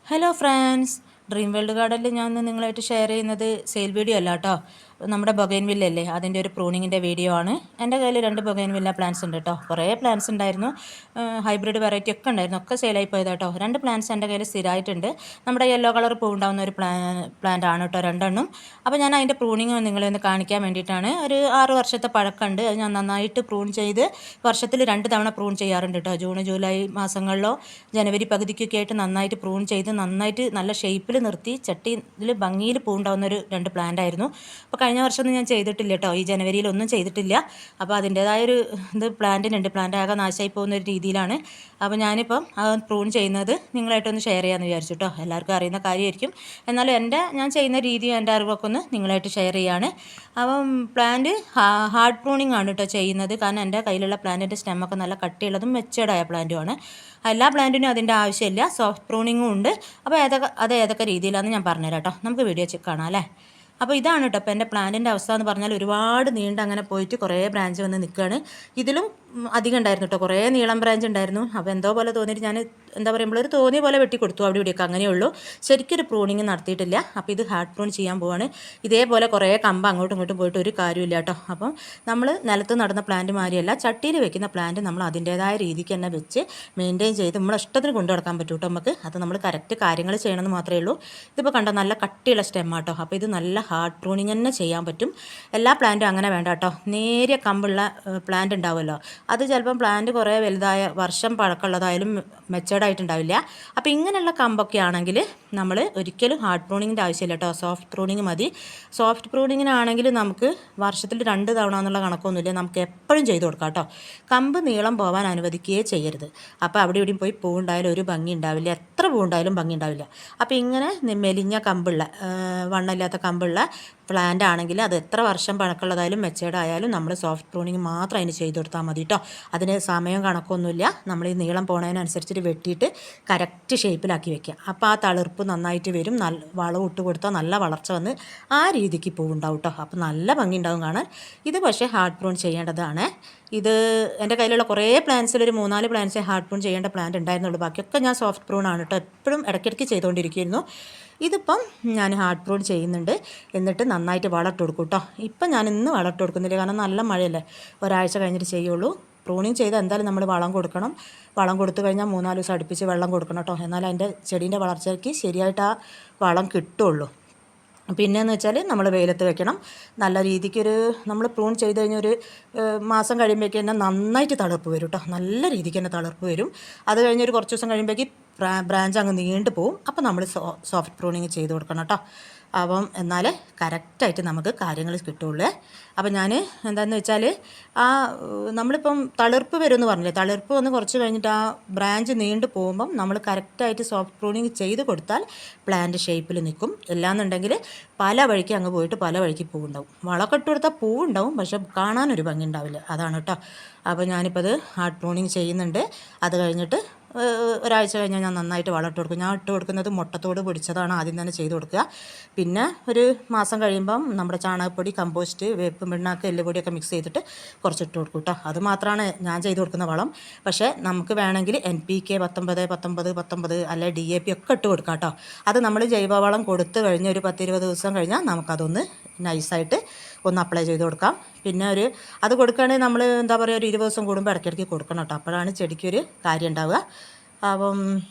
Hello friends, dream world ഗാർഡനിൽ ഞാൻ ഇന്ന് നിങ്ങളായിട്ട് ഷെയർ ചെയ്യുന്നത് സെയിൽ വീഡിയോ അല്ല കേട്ടോ. നമ്മുടെ ബൊഗൈൻവില്ല അല്ലേ, അതിൻ്റെ ഒരു പ്രൂണിങ്ങിൻ്റെ വീഡിയോ ആണ്. എൻ്റെ കയ്യിൽ 2 ബൊഗൈൻവില്ല പ്ലാന്റ്സ് ഉണ്ട് കേട്ടോ. കുറേ പ്ലാന്റ്സ് ഉണ്ടായിരുന്നു, ഹൈബ്രിഡ് വെറൈറ്റി ഒക്കെ ഉണ്ടായിരുന്നു, ഒക്കെ സെയിലായി പോയത് കേട്ടോ. 2 പ്ലാന്റ്സ് എൻ്റെ കയ്യിൽ സ്ഥിരമായിട്ടുണ്ട്. നമ്മുടെ യെല്ലോ കളർ പൂ ഉണ്ടാകുന്ന ഒരു പ്ലാന്റ് ആണ് കേട്ടോ, 2 അപ്പോൾ ഞാൻ അതിൻ്റെ പ്രൂണിങ് നിങ്ങളെ ഒന്ന് കാണിക്കാൻ വേണ്ടിയിട്ടാണ്. ഒരു 6 വർഷത്തെ പഴക്കമുണ്ട്. അത് ഞാൻ നന്നായിട്ട് പ്രൂൺ ചെയ്ത് വർഷത്തിൽ 2 തവണ പ്രൂൺ ചെയ്യാറുണ്ട് കേട്ടോ. ജൂൺ ജൂലൈ മാസങ്ങളിലോ ജനുവരി പകുതിക്കൊക്കെ ആയിട്ട് നന്നായിട്ട് പ്രൂൺ ചെയ്ത് നന്നായിട്ട് നല്ല ഷേപ്പിൽ നിർത്തി ചട്ടിയിൽ ഭംഗിയിൽ പൂണ്ടാവുന്നൊരു 2 പ്ലാന്റ് ആയിരുന്നു. അപ്പോൾ കഴിഞ്ഞ വർഷമൊന്നും ഞാൻ ചെയ്തിട്ടില്ല കേട്ടോ, ഈ ജനുവരിയിലൊന്നും ചെയ്തിട്ടില്ല. അപ്പോൾ അതിൻ്റേതായൊരു പ്ലാന്റ് ആകെ നാശമായി പോകുന്ന ഒരു രീതിയിലാണ്. അപ്പോൾ ഞാനിപ്പം പ്രൂൺ ചെയ്യുന്നത് നിങ്ങളായിട്ടൊന്ന് ഷെയർ ചെയ്യാമെന്ന് വിചാരിച്ചു കേട്ടോ. എല്ലാവർക്കും അറിയുന്ന കാര്യമായിരിക്കും, എന്നാലും ഞാൻ ചെയ്യുന്ന രീതി എൻ്റെ അറിവൊക്കെ ഒന്ന് നിങ്ങളായിട്ട് ഷെയർ ചെയ്യാണ്. അപ്പം പ്ലാന്റ് ഹാർഡ് പ്രൂണിങ് ആണ് കേട്ടോ ചെയ്യുന്നത്. കാരണം എൻ്റെ കയ്യിലുള്ള പ്ലാന്റിൻ്റെ സ്റ്റെമ്മൊക്കെ നല്ല കട്ടിയുള്ളതും മെച്ചേർഡായ പ്ലാന്റുമാണ്. എല്ലാ പ്ലാന്റിനും അതിൻ്റെ ആവശ്യമില്ല, സോഫ്റ്റ് പ്രൂണിങ്ങും ഉണ്ട്. അപ്പോൾ ഏതൊക്കെ രീതിയിലാണെന്ന് ഞാൻ പറഞ്ഞുതരാം കേട്ടോ. നമുക്ക് വീഡിയോ കാണാം അല്ലേ. അപ്പോൾ ഇതാണ് കേട്ടോ ഇപ്പോൾ എൻ്റെ പ്ലാന്റിൻ്റെ അവസ്ഥ എന്ന് പറഞ്ഞാൽ, ഒരുപാട് നീണ്ട് അങ്ങനെ പോയിട്ട് കുറേ ബ്രാഞ്ച് വന്ന് നിൽക്കുകയാണ്. ഇതിലും അധികം ഉണ്ടായിരുന്നു കേട്ടോ, കുറേ നീളം ബ്രാഞ്ച് ഉണ്ടായിരുന്നു. അപ്പോൾ എന്തോ പോലെ തോന്നിയിട്ട് ഞാൻ ഒരു തോന്നിയ പോലെ വെട്ടി കൊടുത്തു, അവിടെ ഇവിടെയൊക്കെ അങ്ങനെയുള്ളൂ. ശരിക്കൊരു പ്രൂണിങ് നടത്തിയിട്ടില്ല. അപ്പോൾ ഇത് ഹാർഡ് പ്രൂൺ ചെയ്യാൻ പോവാണ്. ഇതേപോലെ കുറേ കമ്പ് അങ്ങോട്ടും ഇങ്ങോട്ടും പോയിട്ട് ഒരു കാര്യമില്ല കേട്ടോ. അപ്പം നമ്മൾ നിലത്ത് നടുന്ന പ്ലാന്റ് മാതിരിയല്ല, ചട്ടിയിൽ വെക്കുന്ന പ്ലാന്റ് നമ്മൾ അതിൻ്റേതായ രീതിക്ക് തന്നെ വെച്ച് മെയിൻറ്റെയിൻ ചെയ്ത് നമ്മളെ ഇഷ്ടത്തിന് കൊണ്ടു നടക്കാൻ പറ്റും കേട്ടോ നമുക്ക്. അത് നമ്മൾ കറക്റ്റ് കാര്യങ്ങൾ ചെയ്യണമെന്ന് മാത്രമേ ഉള്ളൂ. ഇതിപ്പോൾ കണ്ടോ, നല്ല കട്ടിയുള്ള സ്റ്റെമ്മാട്ടോ. അപ്പോൾ ഇത് നല്ല ഹാർഡ് പ്രൂണിങ് തന്നെ ചെയ്യാൻ പറ്റും. എല്ലാ പ്ലാന്റും അങ്ങനെ വേണ്ട കേട്ടോ. നേരിയ കമ്പുള്ള പ്ലാന്റ് ഉണ്ടാവുമല്ലോ, അത് ചിലപ്പം പ്ലാന്റ് കുറേ വലുതായ വർഷം പഴക്കമുള്ളതായാലും മെച്ചേർഡായിട്ടുണ്ടാവില്ല. അപ്പോൾ ഇങ്ങനെയുള്ള കമ്പൊക്കെ ആണെങ്കിൽ നമ്മൾ ഒരിക്കലും ഹാർഡ് പ്രൂണിങ്ങിൻ്റെ ആവശ്യമില്ല കേട്ടോ, സോഫ്റ്റ് പ്രൂണിങ് മതി. സോഫ്റ്റ് പ്രൂണിങ്ങിനാണെങ്കിൽ നമുക്ക് വർഷത്തിൽ 2 തവണ എന്നുള്ള കണക്കൊന്നുമില്ല, നമുക്ക് എപ്പോഴും ചെയ്ത് കൊടുക്കാം കേട്ടോ. കമ്പ് നീളം പോകാൻ അനുവദിക്കുകയേ ചെയ്യരുത്. അപ്പോൾ അവിടെ ഇവിടെയും പോയി പൂവുണ്ടായാലും ഒരു ഭംഗി ഉണ്ടാവില്ല, എത്ര പൂവുണ്ടായാലും ഭംഗി ഉണ്ടാവില്ല. അപ്പോൾ ഇങ്ങനെ മെലിഞ്ഞ കമ്പുള്ള വണ്ണമില്ലാത്ത കമ്പുള്ള പ്ലാന്റ് ആണെങ്കിൽ അത് എത്ര വർഷം പഴക്കമുള്ളതായാലും മെച്ചേർഡായാലും നമ്മൾ സോഫ്റ്റ് പ്രൂണിങ് മാത്രം അതിന് ചെയ്ത് കൊടുത്താൽ മതി കേട്ടോ. അതിന് സമയം കണക്കൊന്നുമില്ല, നമ്മൾ ഈ നീളം പോണതിനനുസരിച്ചിട്ട് വെട്ടിയിട്ട് കറക്റ്റ് ഷേപ്പിലാക്കി വെക്കുക. അപ്പോൾ ആ തളിർപ്പ് നന്നായിട്ട് വരും, നല്ല വളം ഇട്ട് കൊടുത്താൽ നല്ല വളർച്ച വന്ന് ആ രീതിക്ക് പൂവുണ്ടാവും കേട്ടോ. അപ്പോൾ നല്ല ഭംഗി ഉണ്ടാവും കാണാൻ. ഇത് പക്ഷേ ഹാർഡ് പ്രൂൺ ചെയ്യേണ്ടതാണ്. ഇത് എൻ്റെ കയ്യിലുള്ള കുറേ പ്ലാന്റ്സിൽ ഒരു 3-4 പ്ലാന്റ്സേ ഹാർഡ് പ്രൂൺ ചെയ്യേണ്ട പ്ലാന്റ് ഉണ്ടായിരുന്നുള്ളൂ, ബാക്കിയൊക്കെ ഞാൻ സോഫ്റ്റ് പ്രൂൺ ആണ് കേട്ടോ. എപ്പോഴും ഇടയ്ക്കിടയ്ക്ക് ചെയ്തുകൊണ്ടിരിക്കുന്നു. ഇതിപ്പം ഞാൻ ഹാർഡ് പ്രൂൺ ചെയ്യുന്നുണ്ട്, എന്നിട്ട് നന്നായിട്ട് വളമിട്ട് കൊടുക്കും കേട്ടോ. ഇപ്പം ഞാൻ ഇന്ന് വളമിട്ട് കൊടുക്കുന്നില്ല, കാരണം നല്ല മഴയല്ലേ, ഒരാഴ്ച കഴിഞ്ഞിട്ട് ചെയ്യുള്ളൂ. പ്രൂണിങ് ചെയ്ത് എന്തായാലും നമ്മൾ വളം കൊടുക്കണം. വളം കൊടുത്തു കഴിഞ്ഞാൽ 3-4 ദിവസം അടുപ്പിച്ച് വെള്ളം കൊടുക്കണം കേട്ടോ, എന്നാൽ അതിൻ്റെ ചെടീൻ്റെ വളർച്ചയ്ക്ക് ശരിയായിട്ട് ആ വളം കിട്ടുള്ളൂ. പിന്നെയെന്ന് വെച്ചാൽ നമ്മൾ വെയിലത്ത് വെക്കണം. നല്ല രീതിക്കൊരു നമ്മൾ പ്രൂൺ ചെയ്ത് കഴിഞ്ഞാൽ ഒരു മാസം കഴിയുമ്പോഴേക്ക് തന്നെ നന്നായിട്ട് തളിർപ്പ് വരും കേട്ടോ, നല്ല രീതിക്ക് തന്നെ തളിർപ്പ് വരും. അത് കഴിഞ്ഞൊരു കുറച്ച് ദിവസം കഴിയുമ്പോഴേക്ക് ബ്രാഞ്ച് അങ്ങ് നീണ്ടു പോവും. അപ്പോൾ നമ്മൾ സോഫ്റ്റ് പ്രൂണിങ് ചെയ്ത് കൊടുക്കണം കേട്ടോ. അപ്പം എന്നാൽ കറക്റ്റായിട്ട് നമുക്ക് കാര്യങ്ങൾ കിട്ടുള്ളൂ. അപ്പം ഞാൻ എന്താണെന്ന് വെച്ചാൽ നമ്മളിപ്പം തളിർപ്പ് വരുമെന്ന് പറഞ്ഞില്ലേ, തളിർപ്പ് വന്ന് കുറച്ച് കഴിഞ്ഞിട്ട് ആ ബ്രാഞ്ച് നീണ്ടു പോകുമ്പം നമ്മൾ കറക്റ്റായിട്ട് സോഫ്റ്റ് പ്രൂണിങ് ചെയ്ത് കൊടുത്താൽ പ്ലാന്റ് ഷേപ്പിൽ നിൽക്കും. അല്ലാന്നുണ്ടെങ്കിൽ പല വഴിക്ക് അങ്ങ് പോയിട്ട് പല വഴിക്ക് പൂവുണ്ടാവും. വളമൊക്കെ ഇട്ട് കൊടുത്താൽ പൂവുണ്ടാവും, പക്ഷെ കാണാനൊരു ഭംഗി ഉണ്ടാവില്ല, അതാണ് കേട്ടോ. അപ്പോൾ ഞാനിപ്പോൾ അത് ഹാർഡ് പ്രൂണിങ് ചെയ്യുന്നുണ്ട്. അത് കഴിഞ്ഞിട്ട് ഒരാഴ്ച കഴിഞ്ഞാൽ ഞാൻ നന്നായിട്ട് വളമിട്ട് കൊടുക്കും. ഞാൻ ഇട്ട് കൊടുക്കുന്നത് മുട്ടത്തോട് പൊടിച്ചതാണ് ആദ്യം തന്നെ ചെയ്ത് കൊടുക്കുക. പിന്നെ ഒരു മാസം കഴിയുമ്പം നമ്മുടെ ചാണകപ്പൊടി, കമ്പോസ്റ്റ്, വേപ്പ് പിണ്ണാക്ക്, എല്ലുപൊടിയൊക്കെ മിക്സ് ചെയ്തിട്ട് കുറച്ചിട്ട് കൊടുക്കും കേട്ടോ. അത് മാത്രമാണ് ഞാൻ ചെയ്ത് കൊടുക്കുന്ന വളം. പക്ഷേ നമുക്ക് വേണമെങ്കിൽ NPK 19, 19, 19 അല്ലെ DAP ഒക്കെ ഇട്ട് കൊടുക്കാം കേട്ടോ. അത് നമ്മൾ ജൈവവളം കൊടുത്ത് കഴിഞ്ഞ് ഒരു 10-20 ദിവസം കഴിഞ്ഞാൽ നമുക്കതൊന്ന് നൈസായിട്ട് ഒന്ന് അപ്ലൈ ചെയ്ത് കൊടുക്കാം. പിന്നെ അത് കൊടുക്കുകയാണെങ്കിൽ നമ്മൾ ഒരു 20 ദിവസം കൂടുമ്പോൾ ഇടയ്ക്കിടയ്ക്ക് കൊടുക്കണം കേട്ടോ. അപ്പോഴാണ് ചെടിക്കൊരു കാര്യം ഉണ്ടാവുക. അപ്പം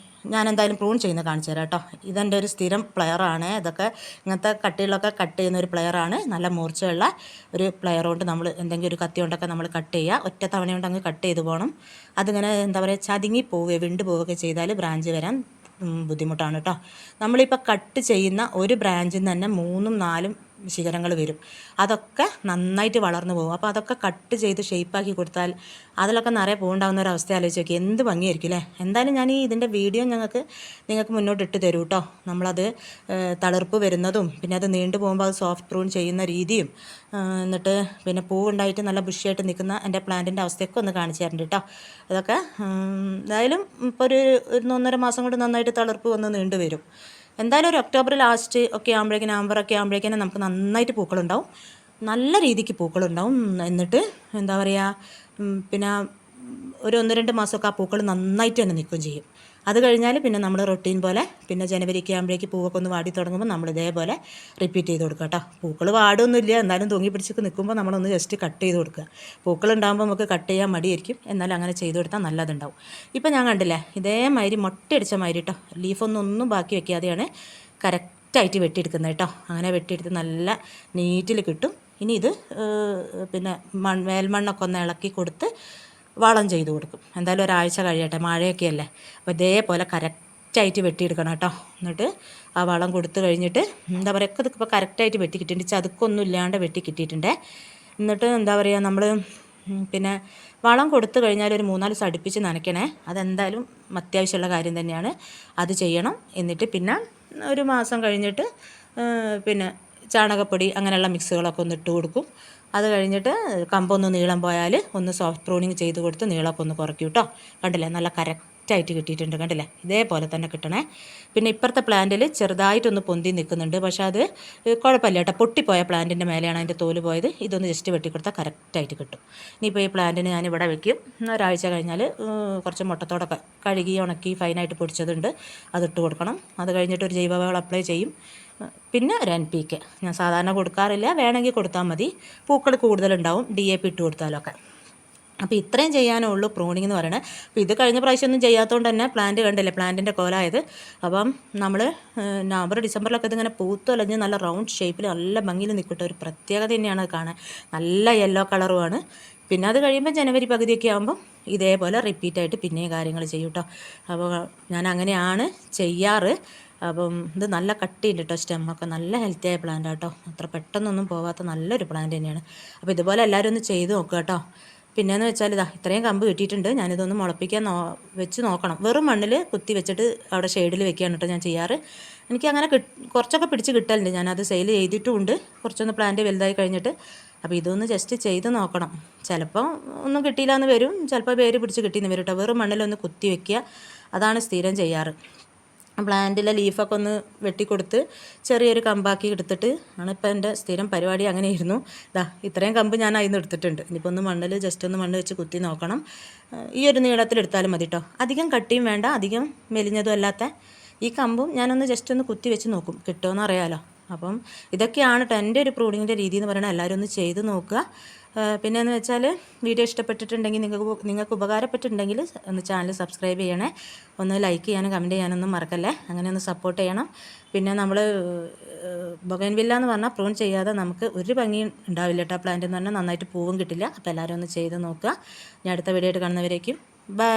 ഞാൻ എന്തായാലും പ്രൂൺ ചെയ്യുന്നത് കാണിച്ചു തരാം കേട്ടോ. ഇതെൻ്റെ ഒരു സ്ഥിരം പ്ലെയറാണ്. ഇതൊക്കെ ഇങ്ങനത്തെ കട്ടികളൊക്കെ കട്ട് ചെയ്യുന്ന ഒരു പ്ലെയറാണ്. നല്ല മൂർച്ചയുള്ള ഒരു പ്ലെയർ കൊണ്ട് നമ്മൾ എന്തെങ്കിലും ഒരു കത്തി കൊണ്ടൊക്കെ നമ്മൾ കട്ട് ചെയ്യുക. ഒറ്റ തവണ കൊണ്ട് അങ്ങ് കട്ട് ചെയ്ത് പോകണം. അതിങ്ങനെ ചതുങ്ങി പോവുകയോ വിണ്ടു പോവുകയൊക്കെ ചെയ്താൽ ബ്രാഞ്ച് വരാൻ ബുദ്ധിമുട്ടാണ് കേട്ടോ. നമ്മളിപ്പോൾ കട്ട് ചെയ്യുന്ന ഒരു ബ്രാഞ്ചിൽ നിന്ന് തന്നെ 3-4 ശിഖരങ്ങൾ വരും. അതൊക്കെ നന്നായിട്ട് വളർന്നു പോകും. അപ്പോൾ അതൊക്കെ കട്ട് ചെയ്ത് ഷേപ്പാക്കി കൊടുത്താൽ അതിലൊക്കെ നിറയെ പൂവുണ്ടാകുന്ന ഒരു അവസ്ഥ ആലോചിച്ച് നോക്കി, എന്ത് ഭംഗിയായിരിക്കും അല്ലേ. എന്തായാലും ഞാൻ ഇതിൻ്റെ വീഡിയോ നിങ്ങൾക്ക് മുന്നോട്ട് ഇട്ട് തരൂ കേട്ടോ. നമ്മളത് തളിർപ്പ് വരുന്നതും പിന്നെ അത് നീണ്ടു പോകുമ്പോൾ അത് സോഫ്റ്റ് പ്രൂൺ ചെയ്യുന്ന രീതിയും എന്നിട്ട് പിന്നെ പൂവുണ്ടായിട്ട് നല്ല ബുഷിയായിട്ട് നിൽക്കുന്ന എൻ്റെ പ്ലാന്റിൻ്റെ അവസ്ഥയൊക്കെ ഒന്ന് കാണിച്ചു തരുന്നുണ്ട് കേട്ടോ. ഇതൊക്കെ എന്തായാലും ഇപ്പോൾ ഒരു 1-1.5 മാസം കൊണ്ട് നന്നായിട്ട് തളിർപ്പ് വന്ന് നീണ്ടു വരും. എന്തായാലും ഒരു ഒക്ടോബർ ലാസ്റ്റ് ഒക്കെ ആകുമ്പോഴേക്കും, നവംബറൊക്കെ ആകുമ്പോഴേക്കും നമുക്ക് നന്നായിട്ട് പൂക്കളുണ്ടാവും, നല്ല രീതിക്ക് പൂക്കളുണ്ടാവും. എന്നിട്ട് പിന്നെ ഒരു 1-2 മാസമൊക്കെ ആ പൂക്കൾ നന്നായിട്ട് തന്നെ നിൽക്കുകയും ചെയ്യും. അത് കഴിഞ്ഞാൽ പിന്നെ നമ്മൾ റൊട്ടീൻ പോലെ പിന്നെ ജനുവരിക്ക് ആകുമ്പോഴേക്ക് പൂവൊക്കെ ഒന്ന് വാടി തുടങ്ങുമ്പോൾ നമ്മൾ ഇതേപോലെ റിപ്പീറ്റ് ചെയ്ത് കൊടുക്കുക കേട്ടോ. പൂക്കൾ വാടൊന്നുമില്ല, എന്നാലും തൂങ്ങി പിടിച്ചൊക്കെ നിൽക്കുമ്പോൾ നമ്മളൊന്ന് ജസ്റ്റ് കട്ട് ചെയ്ത് കൊടുക്കുക. പൂക്കൾ ഉണ്ടാകുമ്പോൾ നമുക്ക് കട്ട് ചെയ്യാൻ മടിയായിരിക്കും, എന്നാലും അങ്ങനെ ചെയ്ത് കൊടുത്താൽ നല്ലതുണ്ടാവും. ഇപ്പം ഞാൻ കണ്ടില്ലേ ഇതേമാതിരി മുട്ടയടിച്ച മാതിരി കേട്ടോ, ലീഫൊന്നും ബാക്കി വെക്കാതെയാണ് കറക്റ്റായിട്ട് വെട്ടിയെടുക്കുന്നത് കേട്ടോ. അങ്ങനെ വെട്ടിയെടുത്ത് നല്ല നീറ്റിൽ കിട്ടും. ഇനി ഇത് പിന്നെ മേൽമണ്ണൊക്കെ ഒന്ന് ഇളക്കി കൊടുത്ത് വളം ചെയ്ത് കൊടുക്കും. എന്തായാലും ഒരാഴ്ച കഴിയട്ടെ, മഴയൊക്കെ അല്ലേ. അപ്പോൾ ഇതേപോലെ കറക്റ്റായിട്ട് വെട്ടിയെടുക്കണം കേട്ടോ. എന്നിട്ട് ആ വളം കൊടുത്ത് കഴിഞ്ഞിട്ട് എന്താ പറയുക, ഇതൊക്കെ ഇപ്പോൾ കറക്റ്റായിട്ട് വെട്ടി കിട്ടിയിട്ടുണ്ട്, ചതുക്കൊന്നും ഇല്ലാണ്ട് വെട്ടി കിട്ടിയിട്ടുണ്ട്. എന്നിട്ട് എന്താ പറയുക, നമ്മൾ പിന്നെ വളം കൊടുത്തു കഴിഞ്ഞാൽ ഒരു 3-4 ദിവസം അടുപ്പിച്ച് നനയ്ക്കണേ. അതെന്തായാലും അത്യാവശ്യമുള്ള കാര്യം തന്നെയാണ്, അത് ചെയ്യണം. എന്നിട്ട് പിന്നെ ഒരു മാസം കഴിഞ്ഞിട്ട് പിന്നെ ചാണകപ്പൊടി അങ്ങനെയുള്ള മിക്സുകളൊക്കെ ഒന്ന് ഇട്ട് കൊടുക്കും. അത് കഴിഞ്ഞിട്ട് കമ്പൊന്ന് നീളം പോയാൽ ഒന്ന് സോഫ്റ്റ് പ്രൂണിങ് ചെയ്ത് കൊടുത്ത് നീളമൊക്കെ ഒന്ന് കുറയ്ക്കും കേട്ടോ. കണ്ടില്ലേ നല്ല കറക്റ്റായിട്ട് കിട്ടിയിട്ടുണ്ട്, കണ്ടില്ലേ ഇതേപോലെ തന്നെ കിട്ടണേ. പിന്നെ ഇപ്പുറത്തെ പ്ലാന്റിൽ ചെറുതായിട്ടൊന്ന് പൊന്തി നിൽക്കുന്നുണ്ട്, പക്ഷേ അത് കുഴപ്പമില്ല കേട്ടോ. പൊട്ടിപ്പോയ പ്ലാന്റിൻ്റെ മേലെയാണ് അതിൻ്റെ തോല് പോയത്. ഇതൊന്ന് ജസ്റ്റ് വെട്ടിക്കൊടുത്താൽ കറക്റ്റായിട്ട് കിട്ടും. ഇനിയിപ്പോൾ ഈ പ്ലാന്റിന് ഞാനിവിടെ വെക്കും. ഒരാഴ്ച കഴിഞ്ഞാൽ കുറച്ച് മുട്ടത്തോടൊക്കെ കഴുകി ഉണക്കി ഫൈനായിട്ട് പൊടിച്ചതുണ്ട്, അതിട്ട് കൊടുക്കണം. അത് കഴിഞ്ഞിട്ട് ഒരു ജൈവവളം അപ്ലൈ ചെയ്യും. പിന്നെ ഒരു NPK ഞാൻ സാധാരണ കൊടുക്കാറില്ല, വേണമെങ്കിൽ കൊടുത്താൽ മതി. പൂക്കൾ കൂടുതലുണ്ടാവും DAP ഇട്ട് കൊടുത്താലൊക്കെ. അപ്പോൾ ഇത്രയും ചെയ്യാനേ ഉള്ളൂ പ്രൂണിങ് എന്ന് പറയുന്നത്. അപ്പോൾ ഇത് കഴിഞ്ഞ പ്രാവശ്യം ഒന്നും ചെയ്യാത്തതുകൊണ്ട് തന്നെ പ്ലാന്റ് കണ്ടില്ലേ പ്ലാന്റിൻ്റെ കോലായത്. അപ്പം നമ്മൾ നവംബർ ഡിസംബറിലൊക്കെ ഇതിങ്ങനെ പൂത്തൊലഞ്ഞ് നല്ല റൗണ്ട് ഷേപ്പിൽ നല്ല ഭംഗിയിൽ നിൽക്കട്ടെ. ഒരു പ്രത്യേകത തന്നെയാണ് അത് കാണാൻ, നല്ല യെല്ലോ കളറുമാണ്. പിന്നെ അത് കഴിയുമ്പോൾ ജനുവരി പകുതിയൊക്കെ ആകുമ്പം ഇതേപോലെ റിപ്പീറ്റായിട്ട് പിന്നെയും കാര്യങ്ങൾ ചെയ്യും കേട്ടോ. അപ്പോൾ ഞാൻ അങ്ങനെയാണ് ചെയ്യാറ്. അപ്പം ഇത് നല്ല കട്ടിയുണ്ട് കേട്ടോ, സ്റ്റെമ്മൊക്കെ നല്ല ഹെൽത്തിയായ പ്ലാന്റ് കേട്ടോ. അത്ര പെട്ടെന്നൊന്നും പോകാത്ത നല്ലൊരു പ്ലാന്റ് തന്നെയാണ്. അപ്പോൾ ഇതുപോലെ എല്ലാവരും ഒന്ന് ചെയ്ത് നോക്കുക കേട്ടോ. പിന്നെയെന്ന് വെച്ചാൽ ഇത്രയും കമ്പ് കിട്ടിയിട്ടുണ്ട്, ഞാനിതൊന്ന് മുളപ്പിക്കാൻ വെച്ച് നോക്കണം. വെറും മണ്ണിൽ കുത്തി വെച്ചിട്ട് അവിടെ ഷെയ്ഡിൽ വെക്കുകയാണ് കേട്ടോ ഞാൻ ചെയ്യാറ്. എനിക്ക് അങ്ങനെ കുറച്ചൊക്കെ പിടിച്ച് കിട്ടലുണ്ട്, ഞാനത് സെയിൽ ചെയ്തിട്ടുമുണ്ട് കുറച്ചൊന്ന് പ്ലാന്റ് വലുതായി കഴിഞ്ഞിട്ട്. അപ്പോൾ ഇതൊന്ന് ജസ്റ്റ് ചെയ്ത് നോക്കണം. ചിലപ്പോൾ ഒന്നും കിട്ടിയില്ല എന്ന് വരും, ചിലപ്പോൾ വേര് പിടിച്ച് കിട്ടിയെന്ന് വരും കേട്ടോ. വെറും മണ്ണിലൊന്ന് കുത്തി വെക്കുക, അതാണ് സ്ഥിരം ചെയ്യാറ്. പ്ലാന്റിലെ ലീഫൊക്കെ ഒന്ന് വെട്ടിക്കൊടുത്ത് ചെറിയൊരു കമ്പാക്കി എടുത്തിട്ട് ആണ് ഇപ്പോൾ എൻ്റെ സ്ഥിരം പരിപാടി. അങ്ങനെയായിരുന്നു. ഇത്രയും കമ്പ് ഞാൻ അതിൽ നിന്ന് എടുത്തിട്ടുണ്ട്. ഇനിയിപ്പോൾ ഒന്ന് മണ്ണിൽ ജസ്റ്റ് ഒന്ന് മണ്ണ് വെച്ച് കുത്തി നോക്കണം. ഈ ഒരു നീളത്തിലെടുത്താലും മതി കേട്ടോ, അധികം കട്ടിയും വേണ്ട അധികം മെലിഞ്ഞതും അല്ലാത്ത ഈ കമ്പും ഞാനൊന്ന് ജസ്റ്റ് ഒന്ന് കുത്തി വെച്ച് നോക്കും, കിട്ടുമെന്ന് അറിയാമല്ലോ. അപ്പം ഇതൊക്കെയാണ് കേട്ടോ എൻ്റെ ഒരു പ്രൂണിങ്ങിൻ്റെ രീതി എന്ന് പറയുന്നത്. എല്ലാവരും ഒന്ന് ചെയ്ത് നോക്കുക. പിന്നെയെന്ന് വെച്ചാൽ വീഡിയോ ഇഷ്ടപ്പെട്ടിട്ടുണ്ടെങ്കിൽ നിങ്ങൾക്ക് ഉപകാരപ്പെട്ടിട്ടുണ്ടെങ്കിൽ ഒന്ന് ചാനൽ സബ്സ്ക്രൈബ് ചെയ്യണേ, ഒന്ന് ലൈക്ക് ചെയ്യാനും കമൻറ്റ് ചെയ്യാനൊന്നും മറക്കല്ലേ. അങ്ങനെ ഒന്ന് സപ്പോർട്ട് ചെയ്യണം. പിന്നെ നമ്മൾ ബൊഗൈൻവില്ല എന്ന് പറഞ്ഞാൽ പ്രൂൺ ചെയ്യാതെ നമുക്ക് ഒരു ഭംഗി ഉണ്ടാവില്ല കേട്ടോ. പ്ലാന്റ് എന്ന് പറഞ്ഞാൽ നന്നായിട്ട് പൂവും കിട്ടില്ല. അപ്പോൾ എല്ലാവരും ഒന്ന് ചെയ്ത് നോക്കുക. ഞാൻ അടുത്ത വീഡിയോ ആയിട്ട് കാണുന്നവരേക്കും ബൈ.